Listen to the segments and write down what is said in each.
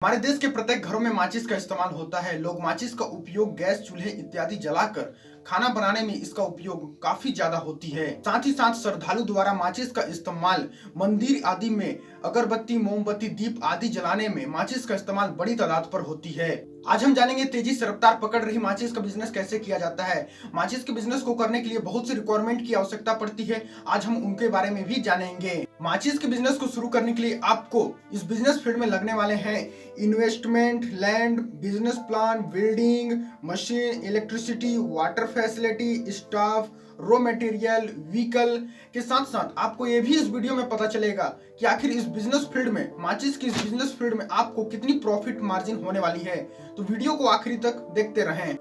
हमारे देश के प्रत्येक घरों में माचिस का इस्तेमाल होता है। लोग माचिस का उपयोग गैस, चूल्हे इत्यादि जलाकर खाना बनाने में इसका उपयोग काफी ज्यादा होती है। साथ ही साथ श्रद्धालु द्वारा माचिस का इस्तेमाल मंदिर आदि में अगरबत्ती, मोमबत्ती, दीप आदि जलाने में माचिस का इस्तेमाल बड़ी तादाद पर होती है। आज हम जानेंगे तेजी से रफ्तार पकड़ रही माचिस का बिजनेस कैसे किया जाता है। माचिस के बिजनेस को करने के लिए बहुत सी रिक्वायरमेंट की आवश्यकता पड़ती है। आज हम उनके बारे में भी जानेंगे। माचिस के बिजनेस को शुरू करने के लिए आपको इस बिजनेस फील्ड में लगने वाले हैं investment, land, business plan, building, machine, electricity, water facility, staff, raw material, vehicle के साथ साथ आपको ये भी इस वीडियो में पता चलेगा कि आखिर इस बिजनेस फील्ड में, माचिस की इस बिजनेस फील्ड में आपको कितनी प्रॉफिट मार्जिन होने वाली है। तो वीडियो को आखिरी तक देखते रहें।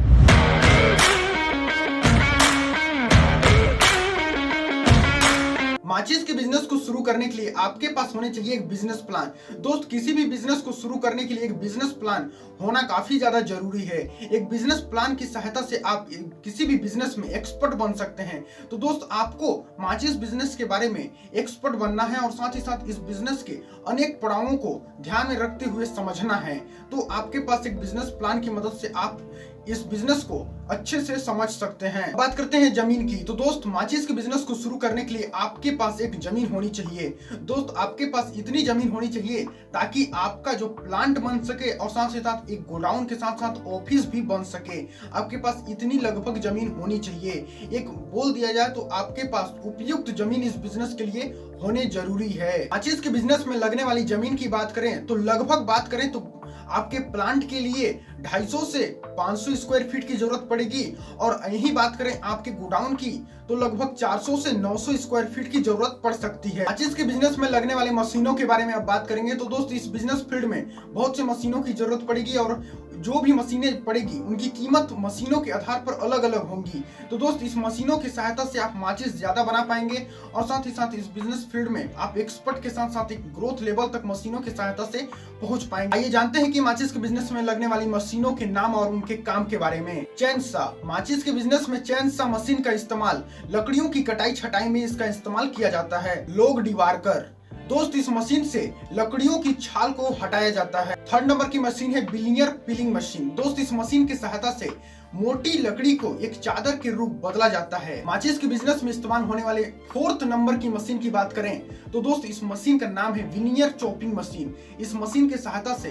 माचिस के बिजनेस को शुरू करने के लिए आपके पास होने चाहिए एक बिजनेस प्लान। दोस्त, किसी भी बिजनेस को शुरू करने के लिए एक बिजनेस प्लान होना काफी ज्यादा जरूरी है। एक बिजनेस प्लान की सहायता से आप किसी भी बिजनेस में एक्सपर्ट बन सकते हैं। तो दोस्त, आपको माचिस बिजनेस के बारे में एक्सपर्ट बनना है और साथ ही साथ इस बिजनेस के अनेक पड़ावों को ध्यान में रखते हुए समझना है। तो आपके पास एक बिजनेस प्लान की मदद से आप इस बिजनेस को अच्छे से समझ सकते हैं। बात करते हैं जमीन की। तो दोस्त, माचिस के बिजनेस को शुरू करने के लिए आपके पास एक जमीन होनी चाहिए। दोस्त, आपके पास इतनी जमीन होनी चाहिए ताकि आपका जो प्लांट बन सके और साथ ही साथ एक गोडाउन के साथ साथ ऑफिस भी बन सके। आपके पास इतनी लगभग जमीन होनी चाहिए। एक बोल दिया जाए तो आपके पास उपयुक्त जमीन इस बिजनेस के लिए होने जरूरी है। माचिस के बिजनेस में लगने वाली जमीन की बात करें तो लगभग बात करें तो आपके प्लांट के लिए 250 से 500 स्क्वायर फीट की जरूरत पड़ेगी और यही बात करें आपके गोडाउन की तो लगभग 400 से 900 स्क्वायर फीट की जरूरत पड़ सकती है। माचिस के बिजनेस में लगने वाली मशीनों के बारे में अब बात करेंगे तो दोस्त, इस बिजनेस फील्ड में बहुत से मशीनों की जरूरत पड़ेगी और जो भी मशीनें पड़ेगी उनकी कीमत मशीनों के आधार पर अलग अलग होंगी। तो दोस्त, इस मशीनों की सहायता से आप माचिस ज्यादा बना पाएंगे और साथ ही साथ इस बिजनेस फील्ड में आप एक्सपर्ट के साथ साथ एक ग्रोथ लेवल तक मशीनों की सहायता से पहुंच पाएंगे। आइए जानते हैं कि माचिस के बिजनेस में लगने वाली मशीनों के नाम और उनके काम के बारे में। चैनसा। माचिस के बिजनेस में चैनसा मशीन का इस्तेमाल लकड़ियों की कटाई छटाई में इसका इस्तेमाल किया जाता है। लोग डिवार्कर। दोस्त, इस मशीन से लकड़ियों की छाल को हटाया जाता है। 3rd नंबर की मशीन है बिलिनियर पिलिंग मशीन। दोस्त, इस मशीन की सहायता से मोटी लकड़ी को एक चादर के रूप बदला जाता है। माचिस के बिजनेस में इस्तेमाल होने वाले 4th नंबर की मशीन की बात करें तो दोस्त, इस मशीन का नाम है विनियर चॉपिंग मशीन। इस मशीन की सहायता से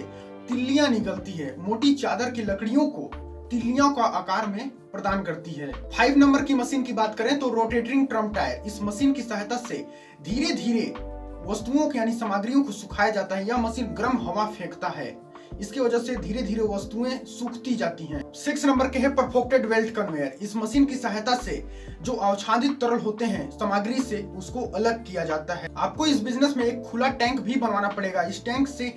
तिल्लियां निकलती है, मोटी चादर की लकड़ियों को तिल्लियों का आकार में प्रदान करती है। 5 नंबर की मशीन की बात करें तो रोटेटिंग ड्रम टायर। इस मशीन की सहायता से धीरे धीरे वस्तुओं की यानी सामग्रियों को सुखाया जाता है। यह मशीन गर्म हवा फेंकता है, इसकी वजह से धीरे धीरे वस्तुएं सूखती जाती हैं। 6 नंबर के है परफोक्टेड वेल्ड कन्वेयर। इस मशीन की सहायता से जो आच्छादित तरल होते हैं सामग्री से उसको अलग किया जाता है। आपको इस बिजनेस में एक खुला टैंक भी बनवाना पड़ेगा। इस टैंक से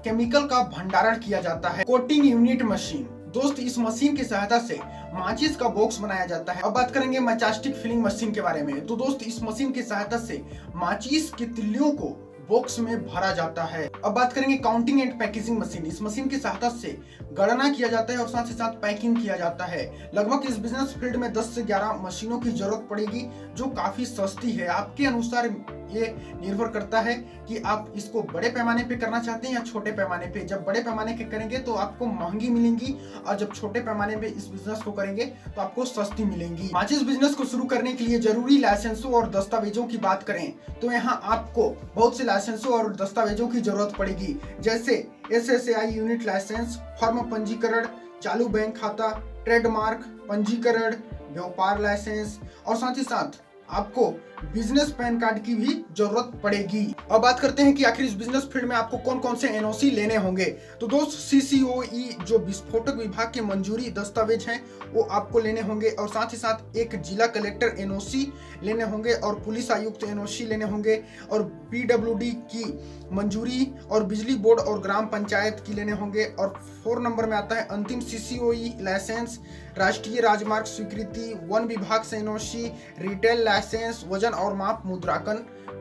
केमिकल का भंडारण किया जाता है। Coating unit machine. दोस्त, इस मशीन की सहायता से माचिस का बॉक्स बनाया जाता है। अब बात करेंगे मैचास्टिक फिलिंग मशीन के बारे में। तो दोस्त, इस मशीन की सहायता से माचिस की तिल्लियों को बॉक्स में भरा जाता है। अब बात करेंगे काउंटिंग एंड पैकेजिंग मशीन। इस मशीन की सहायता से गणना किया जाता है और साथ ही साथ पैकिंग किया जाता है। लगभग इस बिजनेस फील्ड में 10 से 11 मशीनों की जरूरत पड़ेगी जो काफी सस्ती है। आपके अनुसार ये निर्भर करता है कि आप इसको बड़े पैमाने पे करना चाहते हैं या छोटे पैमाने पे। जब बड़े पैमाने के करेंगे तो आपको महंगी मिलेंगी और जब छोटे पैमाने पे इस बिजनेस को करेंगे तो आपको सस्ती मिलेंगी। माचिस बिजनेस को शुरू करने के लिए जरूरी लाइसेंसों और दस्तावेजों की बात करें तो यहाँ आपको बहुत से लाइसेंसों और दस्तावेजों की जरूरत पड़ेगी, जैसे SSAI यूनिट लाइसेंस, फर्म पंजीकरण, चालू बैंक खाता, ट्रेडमार्क पंजीकरण, व्यापार लाइसेंस और साथ ही साथ आपको बिजनेस पैन कार्ड की भी जरूरत पड़ेगी। अब बात करते हैं कि आखिर इस बिजनेस फील्ड में आपको कौन कौन से NOC लेने होंगे। तो दोस्त, CCOE जो विस्फोटक विभाग के मंजूरी दस्तावेज हैं वो आपको लेने होंगे और साथ ही साथ एक जिला कलेक्टर NOC लेने होंगे और पुलिस आयुक्त NOC लेने होंगे और PWD की मंजूरी और बिजली बोर्ड और ग्राम पंचायत की लेने होंगे। और 4 नंबर में आता है अंतिम CCOE लाइसेंस, राष्ट्रीय राजमार्ग स्वीकृति, वन विभाग से NOC, रिटेल लाइसेंस, वजन और माप मुद्रांकन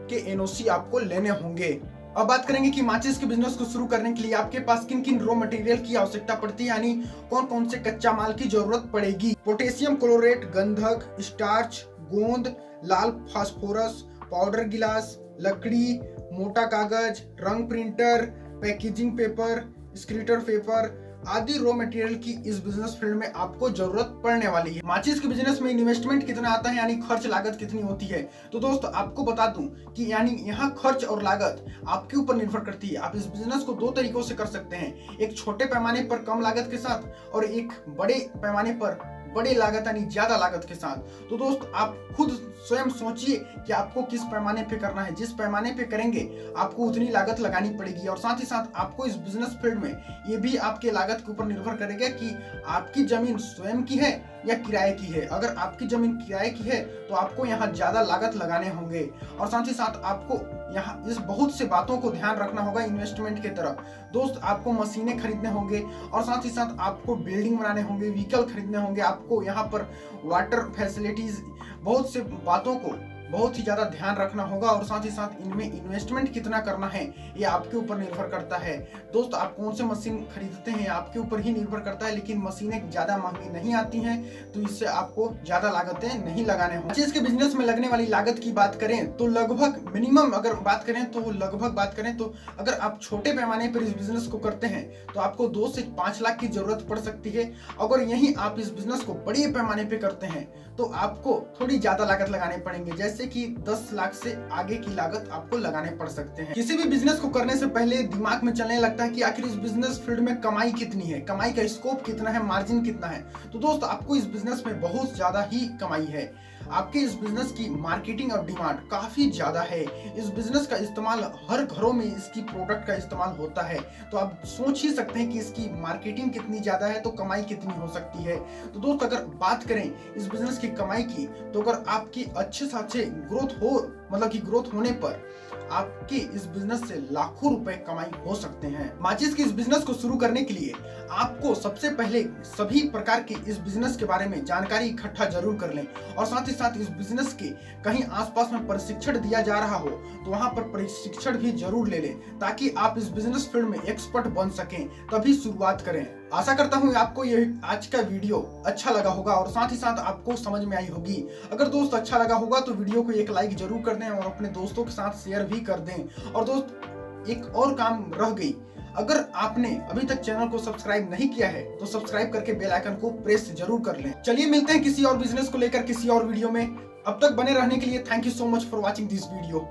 के NOC आपको लेने होंगे। अब बात करेंगे कि माचिस के बिजनेस को शुरू करने के लिए आपके पास किन किन रॉ मटेरियल की आवश्यकता पड़ती है, यानी कौन कौन से कच्चा माल की जरूरत पड़ेगी। पोटेशियम क्लोरेट, गंधक, स्टार्च, गोंद, लाल फास्फोरस, पाउडर गिलास, लकड़ी, मोटा कागज, रंग प्रिंटर, पैकेजिंग पेपर, स्क्रीटर पेपर आदि रॉ मटेरियल की इस बिजनेस फील्ड में आपको जरूरत पड़ने वाली है। माचिस के बिजनेस में इन्वेस्टमेंट कितना आता है, यानी खर्च लागत कितनी होती है, तो दोस्त आपको बता दूं कि यानी यहाँ खर्च और लागत आपके ऊपर निर्भर करती है। आप इस बिजनेस को दो तरीकों से कर सकते हैं, एक छोटे पैमाने पर कम लागत के साथ और एक बड़े पैमाने पर बड़े लागत यानी ज्यादा लागत के साथ। तो दोस्त आप खुद स्वयं सोचिए कि आपको किस पैमाने पे करना है। जिस पैमाने पे करेंगे आपको उतनी लागत लगानी पड़ेगी और साथ ही साथ आपको इस बिजनेस फील्ड में ये भी आपके लागत के ऊपर निर्भर करेगा कि आपकी जमीन स्वयं की है या किराए की है। अगर आपकी जमीन किराए की है तो आपको यहाँ ज्यादा लागत लगाने होंगे और साथ ही साथ आपको यहाँ इस बहुत से बातों को ध्यान रखना होगा इन्वेस्टमेंट के तरफ। दोस्त आपको मशीनें खरीदने होंगे और साथ ही साथ आपको बिल्डिंग बनाने होंगे, व्हीकल खरीदने होंगे, आपको यहाँ पर वाटर फैसिलिटीज, बहुत से बातों को बहुत ही ज्यादा ध्यान रखना होगा और साथ ही साथ इनमें इन्वेस्टमेंट कितना करना है ये आपके ऊपर निर्भर करता है। दोस्त आप कौन से मशीन खरीदते हैं आपके ऊपर ही निर्भर करता है, लेकिन मशीनें ज्यादा महंगी नहीं आती हैं तो इससे आपको ज्यादा लागतें नहीं लगाने होंगे। इसके बिजनेस में लगने वाली लागत की बात करें तो लगभग मिनिमम अगर बात करें तो अगर आप छोटे पैमाने पर इस बिजनेस को करते हैं तो आपको 2 से 5 लाख की जरूरत पड़ सकती है। अगर यही आप इस बिजनेस को बड़े पैमाने पे करते हैं तो आपको थोड़ी ज्यादा लागत लगाने पड़ेंगे, जैसे कि 10 लाख से आगे की लागत आपको लगाने पड़ सकते हैं। किसी भी बिजनेस को करने से पहले दिमाग में चलने लगता है कि आखिर इस बिजनेस फील्ड में कमाई कितनी है, कमाई का स्कोप कितना है, मार्जिन कितना है। तो दोस्त आपको इस बिजनेस में बहुत ज्यादा ही कमाई है। आपके इस बिजनेस की मार्केटिंग और डिमांड काफी ज्यादा है। इस बिजनेस का इस्तेमाल हर घरों में इसकी प्रोडक्ट का इस्तेमाल होता है, तो आप सोच ही सकते हैं कि इसकी मार्केटिंग कितनी ज्यादा है तो कमाई कितनी हो सकती है। तो दोस्त अगर बात करें इस बिजनेस की कमाई की तो अगर आपकी अच्छे से अच्छे ग्रोथ होने पर आपके इस बिजनेस से लाखों रुपए कमाई हो सकते हैं। माचिस के इस बिजनेस को शुरू करने के लिए आपको सबसे पहले सभी प्रकार के इस बिजनेस के बारे में जानकारी इकट्ठा जरूर कर लें और साथ ही साथ इस बिजनेस के कहीं आसपास में प्रशिक्षण दिया जा रहा हो तो वहां पर प्रशिक्षण भी जरूर ले लें ताकि आप इस बिजनेस फील्ड में एक्सपर्ट बन सकें, तभी शुरुआत करें। आशा करता हूँ आपको ये आज का वीडियो अच्छा लगा होगा और साथ ही साथ आपको समझ में आई होगी। अगर दोस्त अच्छा लगा होगा तो वीडियो को एक लाइक जरूर कर दें और अपने दोस्तों के साथ शेयर भी कर दें। और दोस्त एक और काम रह गई, अगर आपने अभी तक चैनल को सब्सक्राइब नहीं किया है तो सब्सक्राइब करके बेल आइकन को प्रेस जरूर कर लें। चलिए मिलते हैं किसी और बिजनेस को लेकर किसी और वीडियो में। अब तक बने रहने के लिए thank you so much for watching this video.